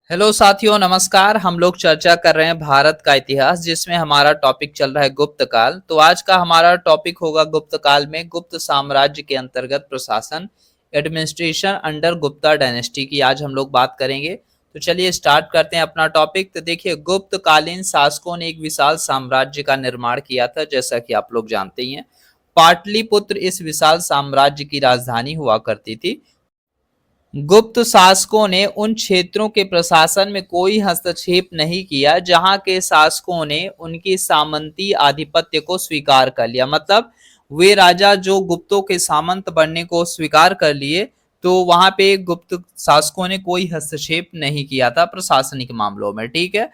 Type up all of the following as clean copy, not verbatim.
Hello साथियों, नमस्कार। हम लोग चर्चा कर रहे हैं भारत का इतिहास, जिसमें हमारा टॉपिक चल रहा है गुप्त काल। तो आज का हमारा टॉपिक होगा गुप्त काल में गुप्त साम्राज्य के अंतर्गत प्रशासन, एडमिनिस्ट्रेशन अंडर गुप्ता डायनेस्टी की आज हम लोग बात करेंगे। तो चलिए स्टार्ट करते हैं अपना टॉपिक। तो देखिए, गुप्त कालीन शासकों ने एक विशाल साम्राज्य का निर्माण किया था, जैसा कि आप लोग जानते ही हैं। पाटलिपुत्र इस विशाल साम्राज्य की राजधानी हुआ करती थी। गुप्त शासकों ने उन क्षेत्रों के प्रशासन में कोई हस्तक्षेप नहीं किया जहां के शासकों ने उनकी सामंती आधिपत्य को स्वीकार कर लिया। मतलब वे राजा जो गुप्तों के सामंत बनने को स्वीकार कर लिए, तो वहां पे गुप्त शासकों ने कोई हस्तक्षेप नहीं किया था प्रशासनिक मामलों में। ठीक है,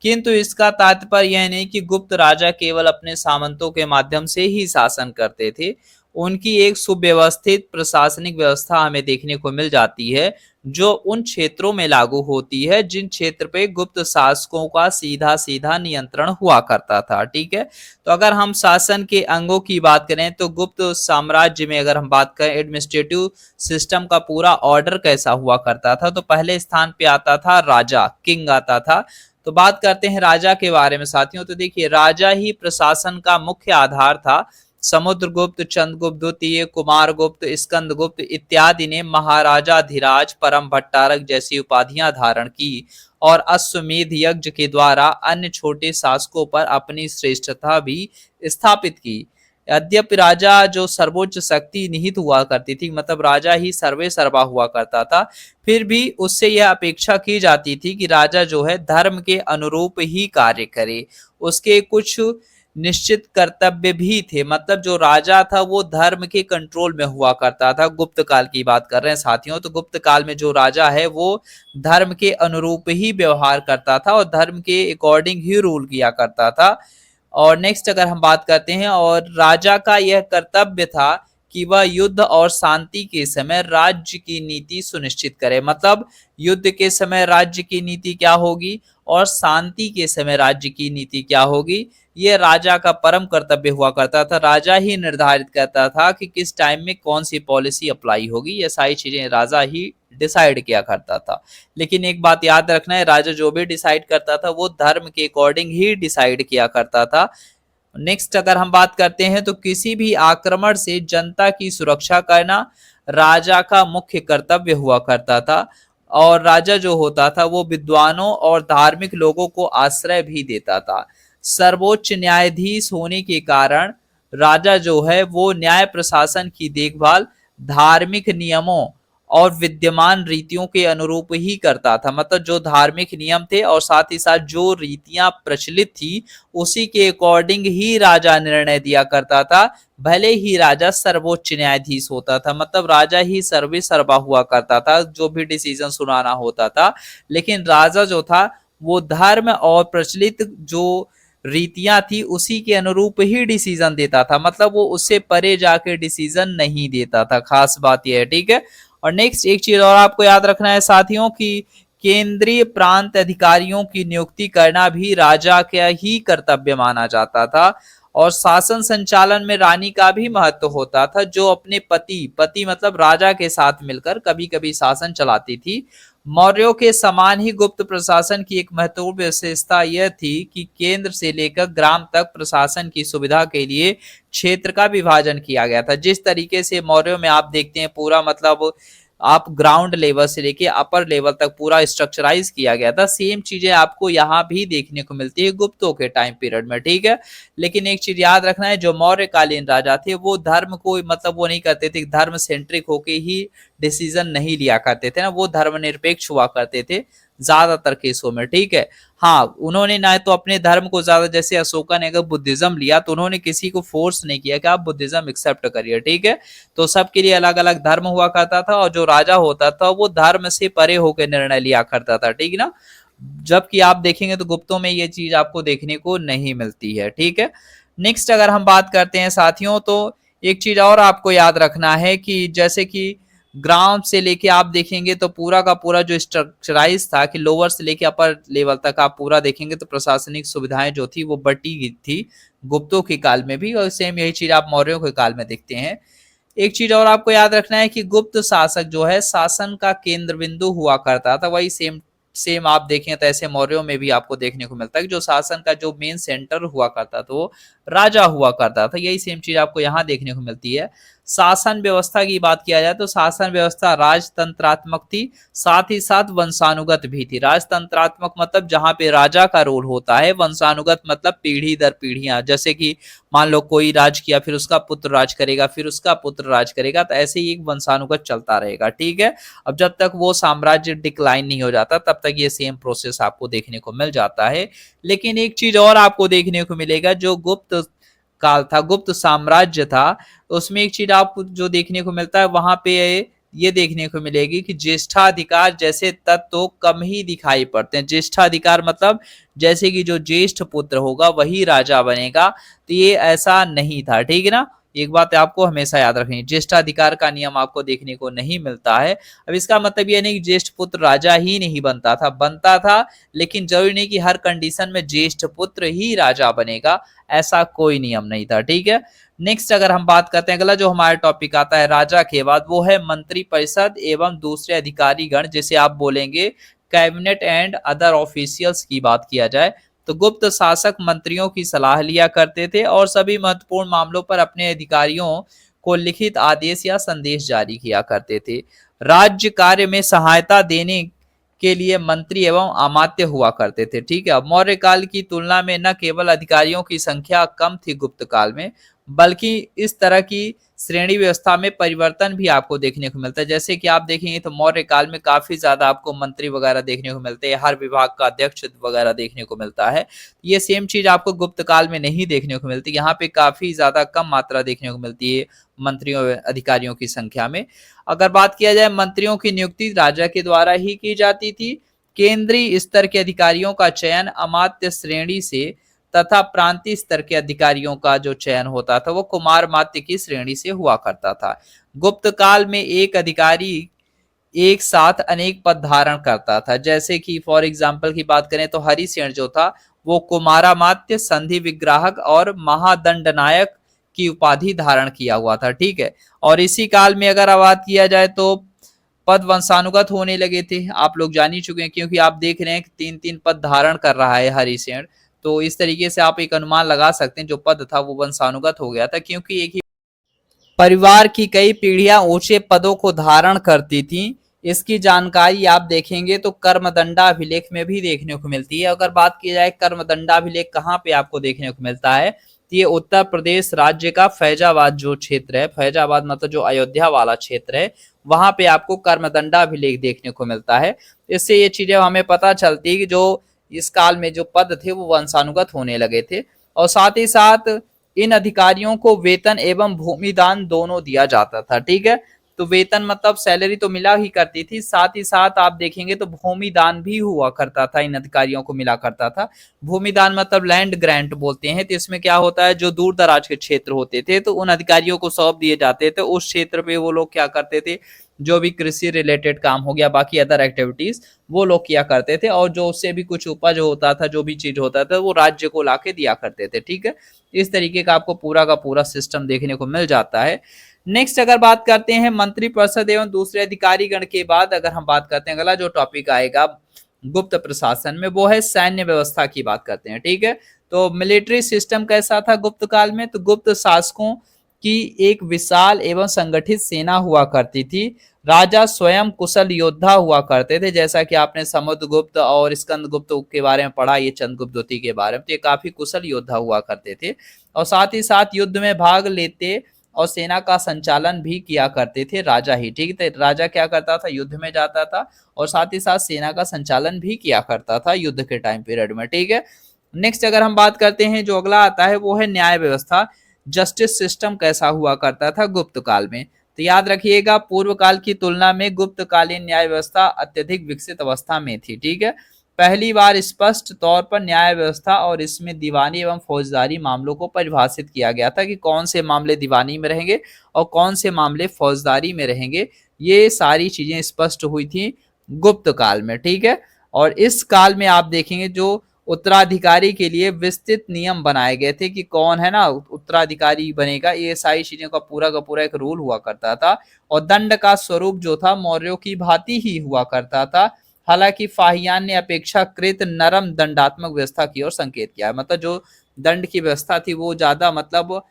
किंतु इसका तात्पर्य यह नहीं कि गुप्त राजा केवल अपने सामंतों के माध्यम से ही शासन करते थे। उनकी एक सुव्यवस्थित प्रशासनिक व्यवस्था हमें देखने को मिल जाती है, जो उन क्षेत्रों में लागू होती है जिन क्षेत्र पे गुप्त शासकों का सीधा सीधा नियंत्रण हुआ करता था। ठीक है, तो अगर हम शासन के अंगों की बात करें तो गुप्त साम्राज्य में अगर हम बात करें एडमिनिस्ट्रेटिव सिस्टम का पूरा ऑर्डर कैसा हुआ करता था, तो पहले स्थान पे आता था राजा, किंग आता था। तो बात करते हैं राजा के बारे में साथियों। तो देखिए, राजा ही प्रशासन का मुख्य आधार था। समुद्रगुप्त, चंद्रगुप्त द्वितीय, कुमारगुप्त, स्कंदगुप्त इत्यादि ने महाराजाधिराज, परम भट्टारक जैसी उपाधियां धारण की और अश्वमेध यज्ञ के द्वारा अन्य छोटे शासकों पर अपनी श्रेष्ठता भी स्थापित की। यद्यपि राजा जो सर्वोच्च शक्ति निहित हुआ करती थी, मतलब राजा ही सर्वे सर्वा हुआ करता था, फिर भी उससे यह अपेक्षा की जाती थी कि राजा जो है धर्म के अनुरूप ही कार्य करे। उसके कुछ निश्चित कर्तव्य भी थे। मतलब जो राजा था वो धर्म के कंट्रोल में हुआ करता था। गुप्त काल की बात कर रहे हैं साथियों। तो गुप्त काल में जो राजा है वो धर्म के अनुरूप ही व्यवहार करता था और धर्म के अकॉर्डिंग ही रूल किया करता था। और नेक्स्ट अगर हम बात करते हैं, और राजा का यह कर्तव्य था कि वह युद्ध और शांति के समय राज्य की नीति सुनिश्चित करे। मतलब युद्ध के समय राज्य की नीति क्या होगी और शांति के समय राज्य की नीति क्या होगी, ये राजा का परम कर्तव्य हुआ करता था। राजा ही निर्धारित करता था कि किस टाइम में कौन सी पॉलिसी अप्लाई होगी। ये सारी चीजें राजा ही डिसाइड किया करता था। लेकिन एक बात याद रखना है, राजा जो भी डिसाइड करता था वो धर्म के अकॉर्डिंग ही डिसाइड किया करता था। नेक्स्ट अगर हम बात करते हैं, तो किसी भी आक्रमण से जनता की सुरक्षा करना राजा का मुख्य कर्तव्य हुआ करता था। और राजा जो होता था वो विद्वानों और धार्मिक लोगों को आश्रय भी देता था। सर्वोच्च न्यायाधीश होने के कारण राजा जो है वो न्याय प्रशासन की देखभाल धार्मिक नियमों और विद्यमान रीतियों के अनुरूप ही करता था। मतलब जो धार्मिक नियम थे और साथ ही साथ जो रीतियां प्रचलित थी, उसी के अकॉर्डिंग ही राजा निर्णय दिया करता था। भले ही राजा सर्वोच्च न्यायाधीश होता था, मतलब राजा ही सर्वे सर्वा हुआ करता था, जो भी डिसीजन सुनाना होता था। लेकिन राजा जो था वो धर्म और प्रचलित जो रीतियां थी उसी के अनुरूप ही डिसीजन देता था। मतलब वो उससे परे जाके डिसीजन नहीं देता था। खास बात यह है। ठीक है, और नेक्स्ट एक चीज और आपको याद रखना है साथियों कि केंद्रीय प्रांत अधिकारियों की नियुक्ति करना भी राजा का ही कर्तव्य माना जाता था। और शासन संचालन में रानी का भी महत्व होता था, जो अपने पति पति मतलब राजा के साथ मिलकर कभी कभी शासन चलाती थी। मौर्यों के समान ही गुप्त प्रशासन की एक महत्वपूर्ण विशेषता यह थी कि केंद्र से लेकर ग्राम तक प्रशासन की सुविधा के लिए क्षेत्र का विभाजन किया गया था। जिस तरीके से मौर्यों में आप देखते हैं पूरा मतलब आप ग्राउंड लेवल से लेके अपर लेवल तक पूरा स्ट्रक्चराइज किया गया था, सेम चीजें आपको यहाँ भी देखने को मिलती है गुप्तों के टाइम पीरियड में। ठीक है, लेकिन एक चीज याद रखना है, जो मौर्यकालीन राजा थे वो धर्म को मतलब वो नहीं करते थे, धर्म सेंट्रिक होके ही डिसीजन नहीं लिया करते थे ना, वो धर्मनिरपेक्ष हुआ करते थे ज्यादातर केसों में। ठीक है, हाँ, उन्होंने ना तो अपने धर्म को ज्यादा, जैसे अशोका ने अगर बुद्धिज्म लिया तो उन्होंने किसी को फोर्स नहीं किया कि आप बुद्धिज्म एक्सेप्ट करिए। ठीक है, तो सबके लिए अलग अलग धर्म हुआ करता था और जो राजा होता था वो धर्म से परे होकर निर्णय लिया करता था। ठीक है ना, जबकि आप देखेंगे तो गुप्तों में ये चीज आपको देखने को नहीं मिलती है। ठीक है, नेक्स्ट अगर हम बात करते हैं साथियों, तो एक चीज और आपको याद रखना है कि जैसे कि ग्राउंड से लेके आप देखेंगे तो पूरा का पूरा जो स्ट्रक्चराइज था कि लोअर से लेके अपर लेवल तक आप पूरा देखेंगे तो प्रशासनिक सुविधाएं जो थी वो बटी थी गुप्तों के काल में भी, और सेम यही चीज आप मौर्यों के काल में देखते हैं। एक चीज और आपको याद रखना है कि गुप्त शासक जो है शासन का केंद्र बिंदु हुआ करता था। वही सेम सेम आप देखें तो ऐसे मौर्यों में भी आपको देखने को मिलता है कि जो शासन का जो मेन सेंटर हुआ करता था वो राजा हुआ करता था। यही सेम चीज आपको यहाँ देखने को मिलती है। शासन व्यवस्था की बात किया जाए तो शासन व्यवस्था राजतंत्रात्मक थी, साथ ही साथ वंशानुगत भी थी। राजतंत्रात्मक मतलब जहां पे राजा का रोल होता है, वंशानुगत मतलब पीढ़ी दर पीढ़ियां, जैसे कि मान लो कोई राज किया, फिर उसका पुत्र राज करेगा, फिर उसका पुत्र राज करेगा, तो ऐसे ही एक वंशानुगत चलता रहेगा। ठीक है, अब जब तक वो साम्राज्य डिक्लाइन नहीं हो जाता तब तक ये सेम प्रोसेस आपको देखने को मिल जाता है। लेकिन एक चीज और आपको देखने को मिलेगा, जो गुप्त काल था, गुप्त साम्राज्य था, उसमें एक चीज आपको जो देखने को मिलता है वहां पे ये देखने को मिलेगी कि ज्येष्ठाधिकार जैसे तत्व तो कम ही दिखाई पड़ते हैं। ज्येष्ठाधिकार मतलब जैसे कि जो ज्येष्ठ पुत्र होगा वही राजा बनेगा, तो ये ऐसा नहीं था। ठीक है ना, एक बात आपको हमेशा याद रखनी, ज्येष्ठाधिकार का नियम आपको देखने को नहीं मिलता है। अब इसका मतलब ये नहीं कि ज्येष्ठ पुत्र राजा ही नहीं बनता था, बनता था, लेकिन जरूरी नहीं कि हर कंडीशन में ज्येष्ठ पुत्र ही राजा बनेगा, ऐसा कोई नियम नहीं था। ठीक है, नेक्स्ट अगर हम बात करते हैं, अगला जो हमारा टॉपिक आता है राजा के बाद, वो है मंत्री परिषद एवं दूसरे अधिकारी गण, जिसे आप बोलेंगे कैबिनेट एंड अदर ऑफिशियल्स की बात किया जाए तो गुप्त शासक मंत्रियों की सलाह लिया करते थे और सभी महत्वपूर्ण मामलों पर अपने अधिकारियों को लिखित आदेश या संदेश जारी किया करते थे। राज्य कार्य में सहायता देने के लिए मंत्री एवं अमात्य हुआ करते थे। ठीक है, मौर्य काल की तुलना में न केवल अधिकारियों की संख्या कम थी गुप्त काल में, बल्कि इस तरह की श्रेणी व्यवस्था में परिवर्तन भी आपको देखने को मिलता है। जैसे कि आप देखेंगे तो मौर्य काल में काफी ज्यादा आपको मंत्री वगैरह देखने को मिलते हैं, हर विभाग का अध्यक्ष वगैरह देखने को मिलता है। ये सेम चीज आपको गुप्त काल में नहीं देखने को मिलती, यहाँ पे काफी ज्यादा कम मात्रा देखने को मिलती है मंत्रियों अधिकारियों की संख्या में। अगर बात किया जाए मंत्रियों की नियुक्ति राजा के द्वारा ही की जाती थी। केंद्रीय स्तर के अधिकारियों का चयन अमात्य श्रेणी से तथा प्रांतीय स्तर के अधिकारियों का जो चयन होता था वो कुमार मात्य की श्रेणी से हुआ करता था। गुप्त काल में एक अधिकारी एक साथ अनेक पद धारण करता था। जैसे कि फॉर एग्जाम्पल की बात करें तो हरिसेन जो था वो कुमारामात्य, संधि विग्राहक और महादंडनायक की उपाधि धारण किया हुआ था। ठीक है, और इसी काल में अगर बात किया जाए तो पद वंशानुगत होने लगे थे। आप लोग जान ही चुके हैं, क्योंकि आप देख रहे हैं कि 3-3 पद धारण कर रहा है हरिसेन, तो इस तरीके से आप एक अनुमान लगा सकते हैं जो पद था वो वंशानुगत हो गया था, क्योंकि एक ही परिवार की कई पीढ़ियां ऊंचे पदों को धारण करती थी। इसकी जानकारी आप देखेंगे तो कर्मदंडाभिलेख में भी देखने को मिलती है। अगर बात की जाए कर्मदंडाभिलेख कहाँ पे आपको देखने को मिलता है, तो ये उत्तर प्रदेश राज्य का फैजाबाद जो क्षेत्र है, फैजाबाद मतलब जो अयोध्या वाला क्षेत्र है, वहां पे आपको कर्मदंडाभिलेख देखने को मिलता है। इससे ये चीजें हमें पता चलती है कि जो इस काल में जो पद थे वो वंशानुगत होने लगे थे। और साथ ही साथ इन अधिकारियों को वेतन एवं भूमिदान दोनों दिया जाता था। ठीक है, तो वेतन मतलब सैलरी तो मिला ही करती थी, साथ ही साथ आप देखेंगे तो भूमिदान भी हुआ करता था, इन अधिकारियों को मिला करता था। भूमिदान मतलब लैंड ग्रांट बोलते हैं। तो इसमें क्या होता है, जो दूर दराज के क्षेत्र होते थे तो उन अधिकारियों को सौंप दिए जाते थे। उस क्षेत्र पे वो लोग क्या करते थे, जो भी कृषि रिलेटेड काम हो गया, बाकी अदर एक्टिविटीज वो लोग किया करते थे, और जो उससे भी कुछ उपज होता था, जो भी चीज होता था, वो राज्य को लाके दिया करते थे। ठीक है, इस तरीके का आपको पूरा का पूरा सिस्टम देखने को मिल जाता है। नेक्स्ट अगर बात करते हैं मंत्री परिषद एवं दूसरे अधिकारी गण के बाद, अगर हम बात करते हैं अगला जो टॉपिक आएगा गुप्त प्रशासन में, वो है सैन्य व्यवस्था की बात करते हैं। ठीक है, तो मिलिट्री सिस्टम कैसा था गुप्त काल में, तो गुप्त शासकों की एक विशाल एवं संगठित सेना हुआ करती थी। राजा स्वयं कुशल योद्धा हुआ करते थे, जैसा कि आपने समुद्रगुप्त और स्कंदगुप्त के बारे में पढ़ा, ये चंद्रगुप्त द्वितीय के बारे में, तो ये काफी कुशल योद्धा हुआ करते थे और साथ ही साथ युद्ध में भाग लेते और सेना का संचालन भी किया करते थे राजा ही। ठीक है, राजा क्या करता था, युद्ध में जाता था और साथ ही साथ सेना का संचालन भी किया करता था युद्ध के टाइम पीरियड में। ठीक है, नेक्स्ट अगर हम बात करते हैं जो अगला आता है वो है न्याय व्यवस्था। जस्टिस सिस्टम कैसा हुआ करता था गुप्त काल में, तो याद रखिएगा पूर्व काल की तुलना में गुप्त कालीन न्याय व्यवस्था अत्यधिक विकसित अवस्था में थी। ठीक है, पहली बार स्पष्ट तौर पर न्याय व्यवस्था और इसमें दीवानी एवं फौजदारी मामलों को परिभाषित किया गया था कि कौन से मामले दीवानी में रहेंगे और कौन से मामले फौजदारी में रहेंगे। ये सारी चीजें स्पष्ट हुई थी गुप्त काल में। ठीक है, और इस काल में आप देखेंगे जो उत्तराधिकारी के लिए विस्तृत नियम बनाए गए थे कि कौन है ना उत्तराधिकारी बनेगा, ये सारी चीजों का पूरा एक रूल हुआ करता था। और दंड का स्वरूप जो था मौर्यों की भांति ही हुआ करता था। हालांकि फाहियान ने अपेक्षाकृत नरम दंडात्मक व्यवस्था की ओर संकेत किया, मतलब जो दंड की व्यवस्था थी वो ज्यादा मतलब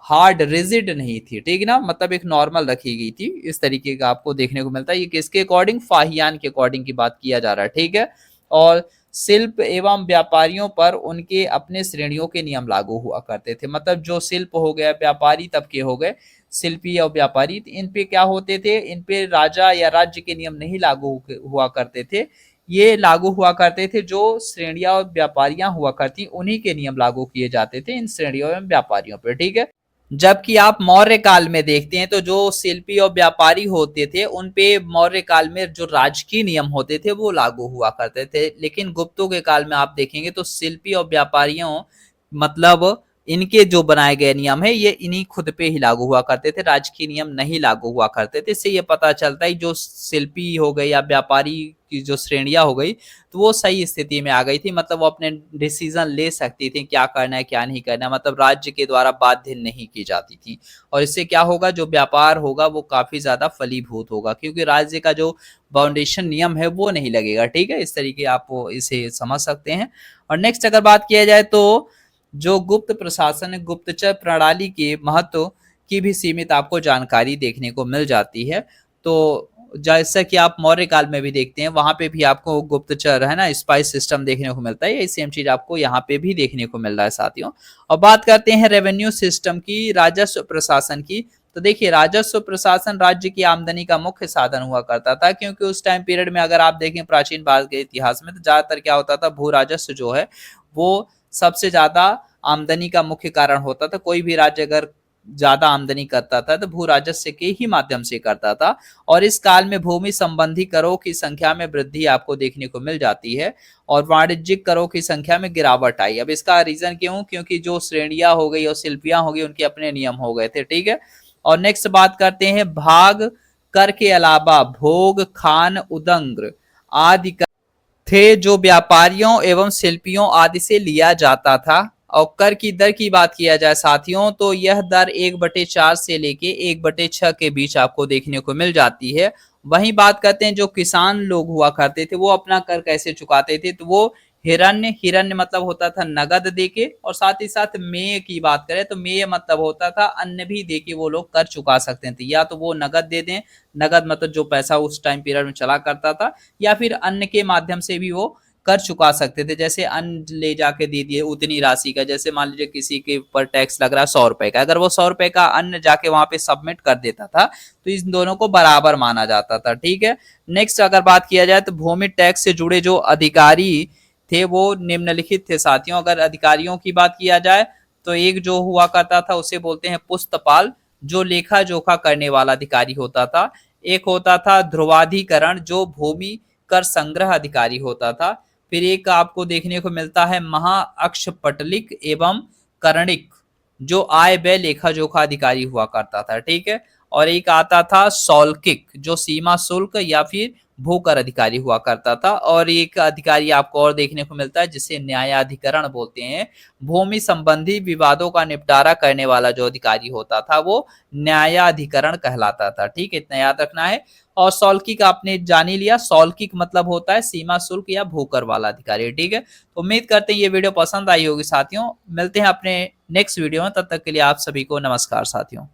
हार्ड रिजिड नहीं थी, ठीक है ना, मतलब एक नॉर्मल रखी गई थी, इस तरीके का आपको देखने को मिलता है। ये किसके अकॉर्डिंग, फाहियान के अकॉर्डिंग की बात किया जा रहा है, ठीक है। और शिल्प एवं व्यापारियों पर उनके अपने श्रेणियों के नियम लागू हुआ करते थे, मतलब जो शिल्प हो गया, व्यापारी तबके हो गए, शिल्पी और व्यापारी, इन पे क्या होते थे, इन पे राजा या राज्य के नियम नहीं लागू हुआ करते थे, ये लागू हुआ करते थे जो श्रेणियां और व्यापारियां हुआ करती उन्हीं के नियम लागू किए जाते थे इन श्रेणियों एवं व्यापारियों पर, ठीक है। जबकि आप मौर्य काल में देखते हैं तो जो शिल्पी और व्यापारी होते थे उन पे मौर्य काल में जो राजकीय नियम होते थे वो लागू हुआ करते थे, लेकिन गुप्तों के काल में आप देखेंगे तो शिल्पी और व्यापारियों मतलब इनके जो बनाए गए नियम है ये इन्हीं खुद पे ही लागू हुआ करते थे, राजकीय नियम नहीं लागू हुआ करते थे। इससे ये पता चलता है जो शिल्पी हो गई या व्यापारी की जो श्रेणियां हो गई तो वो सही स्थिति में आ गई थी, मतलब वो अपने डिसीजन ले सकती थी क्या करना है क्या नहीं करना है, मतलब राज्य के द्वारा बाध्य नहीं की जाती थी। और इससे क्या होगा, जो व्यापार होगा वो काफी ज्यादा फलीभूत होगा, क्योंकि राज्य का जो फाउंडेशन नियम है वो नहीं लगेगा, ठीक है। इस तरीके आप इसे समझ सकते हैं। और नेक्स्ट अगर बात किया जाए तो जो गुप्त प्रशासन गुप्तचर प्रणाली के महत्व की भी सीमित आपको जानकारी देखने को मिल जाती है। तो जैसा कि आप मौर्य काल में भी देखते हैं वहां पे भी आपको गुप्तचर है ना, स्पाई सिस्टम देखने को मिलता है, यही सेम चीज आपको यहाँ पे भी देखने को मिल रहा है साथियों। और बात करते हैं रेवेन्यू सिस्टम की, राजस्व प्रशासन की, तो देखिए राजस्व प्रशासन राज्य की आमदनी का मुख्य साधन हुआ करता था, क्योंकि उस टाइम पीरियड में अगर आप देखें प्राचीन भारत के इतिहास में तो ज्यादातर क्या होता था, भू राजस्व जो है वो सबसे ज्यादा आमदनी का मुख्य कारण होता था। कोई भी राज्य अगर ज्यादा आमदनी करता था तो भू राजस्व के ही माध्यम से करता था। और इस काल में भूमि संबंधी करों की संख्या में वृद्धि आपको देखने को मिल जाती है और वाणिज्यिक करों की संख्या में गिरावट आई। अब इसका रीजन क्यों, क्योंकि जो श्रेणियां हो गई और शिल्पियां हो गई उनके अपने नियम हो गए थे, ठीक है। और नेक्स्ट बात करते हैं भाग कर के अलावा भोग खान उदंग्र आदि थे जो व्यापारियों एवं शिल्पियों आदि से लिया जाता था। और कर की दर की बात किया जाए साथियों तो यह दर 1/4 से लेके 1/6 के बीच आपको देखने को मिल जाती है। वहीं बात करते हैं जो किसान लोग हुआ करते थे वो अपना कर कैसे चुकाते थे, तो वो हिरण्य, हिरण्य मतलब होता था नगद देके, और साथ ही साथ मेय की बात करें तो मेय मतलब होता था अन्न भी देके वो लोग कर चुका सकते थे, या तो वो नगद दे दें, नगद मतलब जो पैसा उस टाइम पीरियड में चला करता था, या फिर अन्न के माध्यम से भी वो कर चुका सकते थे, जैसे अन्न ले जाके दे दिए उतनी राशि का, जैसे मान लीजिए किसी के ऊपर टैक्स लग रहा है 100 रुपए का, अगर वो 100 रुपए का अन्न जाके वहां पे सबमिट कर देता था तो इन दोनों को बराबर माना जाता था, ठीक है। नेक्स्ट अगर बात किया जाए तो भूमि टैक्स से जुड़े जो अधिकारी थे वो निम्नलिखित थे साथियों। अगर अधिकारियों की बात किया जाए तो एक जो हुआ करता था उसे बोलते हैं पुस्तपाल, जो लेखा जोखा करने वाला अधिकारी होता था। एक होता था ध्रुवाधिकरण जो भूमि कर संग्रह अधिकारी होता था। फिर एक आपको देखने को मिलता है महा अक्षपटलिक एवं कर्णिक जो आय व्यय लेखा जोखा अधिकारी हुआ करता था, ठीक है। और एक आता था सौल्किक जो सीमा शुल्क या फिर भूकर अधिकारी हुआ करता था। और एक अधिकारी आपको और देखने को मिलता है जिसे न्यायाधिकरण बोलते हैं, भूमि संबंधी विवादों का निपटारा करने वाला जो अधिकारी होता था वो न्यायाधिकरण कहलाता था, ठीक है, इतना याद रखना है। और सौल्किक आपने जान ही लिया, सौल्किक मतलब होता है सीमा शुल्क या भूकर वाला अधिकारी, ठीक है। तो उम्मीद करते हैं ये वीडियो पसंद आई होगी साथियों, मिलते हैं अपने नेक्स्ट वीडियो में, तब तक के लिए आप सभी को नमस्कार साथियों।